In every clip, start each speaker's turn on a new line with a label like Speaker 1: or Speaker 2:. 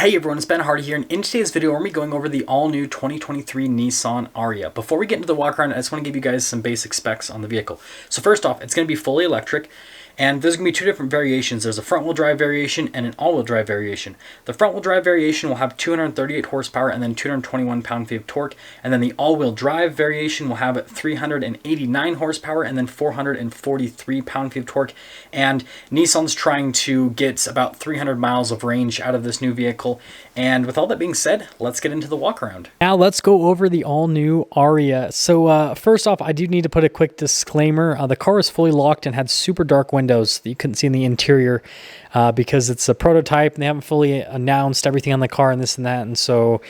Speaker 1: Hey everyone, it's Ben Hardy here, and in today's video we're going to be going over the all-new 2023 Nissan Ariya. Before we get into the walk around, I just want to give you guys some basic specs on the vehicle. So first off, it's going to be fully electric, and there's going to be two different variations. There's a front-wheel drive variation and an all-wheel drive variation. The front-wheel drive variation will have 238 horsepower and then 221 pound-feet of torque, and then the all-wheel drive variation will have 389 horsepower and then 443 pound-feet of torque, and Nissan's trying to get about 300 miles of range out of this new vehicle. And with all that being said, let's get into the walk around. Now let's go over the all-new Ariya. So first off, I do need to put a quick disclaimer. The car is fully locked and had super dark windows that you couldn't see in the interior because it's a prototype and they haven't fully announced everything on the car and this and that. And so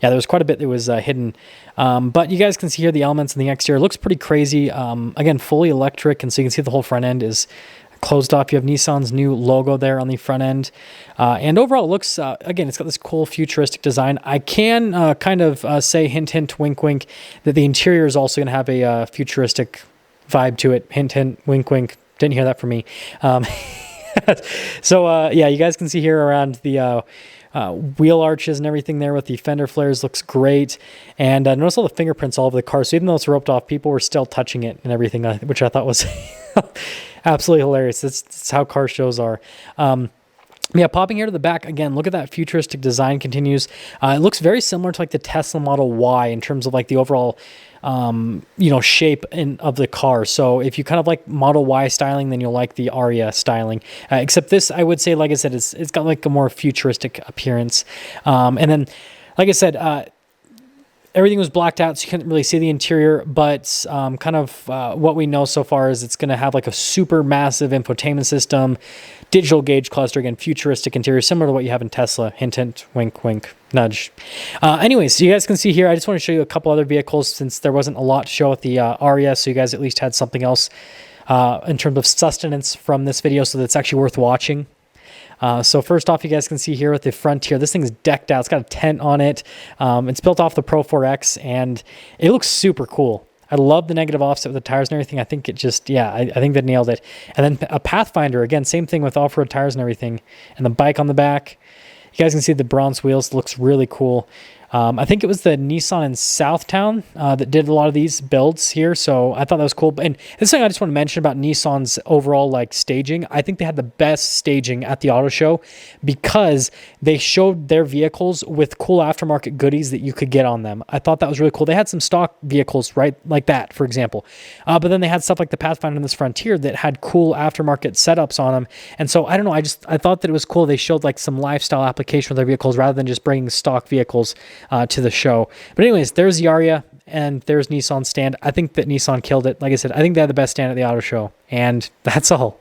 Speaker 1: yeah, there was quite a bit that was hidden. But you guys can see here the elements in the exterior. It looks pretty crazy. Again, fully electric, and so you can see the whole front end is closed off. You have Nissan's new logo there on the front end. And overall, it looks, again, it's got this cool futuristic design. I can kind of say, hint, hint, wink, wink, that the interior is also going to have a futuristic vibe to it. Hint, hint, wink, wink. Didn't hear that from me. So, yeah, you guys can see here around the wheel arches and everything there with the fender flares. Looks great. And notice all the fingerprints all over the car. So even though it's roped off, people were still touching it and everything, which I thought was absolutely hilarious. That's how car shows are. Yeah, popping here to the back, again, look at that futuristic design continues. It looks very similar to like the Tesla Model Y in terms of like the overall, shape of the car. So if you kind of like Model Y styling, then you'll like the Ariya styling. Except this, I would say, like I said, it's got like a more futuristic appearance. And then, like I said, everything was blacked out, so you couldn't really see the interior, but what we know so far is it's going to have like a super massive infotainment system, digital gauge cluster, again, futuristic interior, similar to what you have in Tesla. Hint, hint, wink, wink, nudge. Anyways, so you guys can see here, I just want to show you a couple other vehicles since there wasn't a lot to show with the Ariya, so you guys at least had something else in terms of sustenance from this video, so that's actually worth watching. So first off, you guys can see here with the Frontier, this thing's decked out. It's got a tent on it. It's built off the Pro 4X, and it looks super cool. I love the negative offset with the tires and everything. I think it just, yeah, I think they nailed it. And then a Pathfinder, again, same thing with off-road tires and everything. And the bike on the back. You guys can see the bronze wheels. Looks really cool. I think it was the Nissan in Southtown that did a lot of these builds here, so I thought that was cool. And this thing I just want to mention about Nissan's overall like staging. I think they had the best staging at the auto show because they showed their vehicles with cool aftermarket goodies that you could get on them. I thought that was really cool. They had some stock vehicles, right, like that, for example. But then they had stuff like the Pathfinder and this Frontier that had cool aftermarket setups on them. And so, I don't know, I thought that it was cool. They showed like some lifestyle application with their vehicles rather than just bringing stock vehicles to the show. But anyways, there's the Ariya and there's Nissan's stand. I think that Nissan killed it. Like I said, I think they had the best stand at the auto show, and that's all.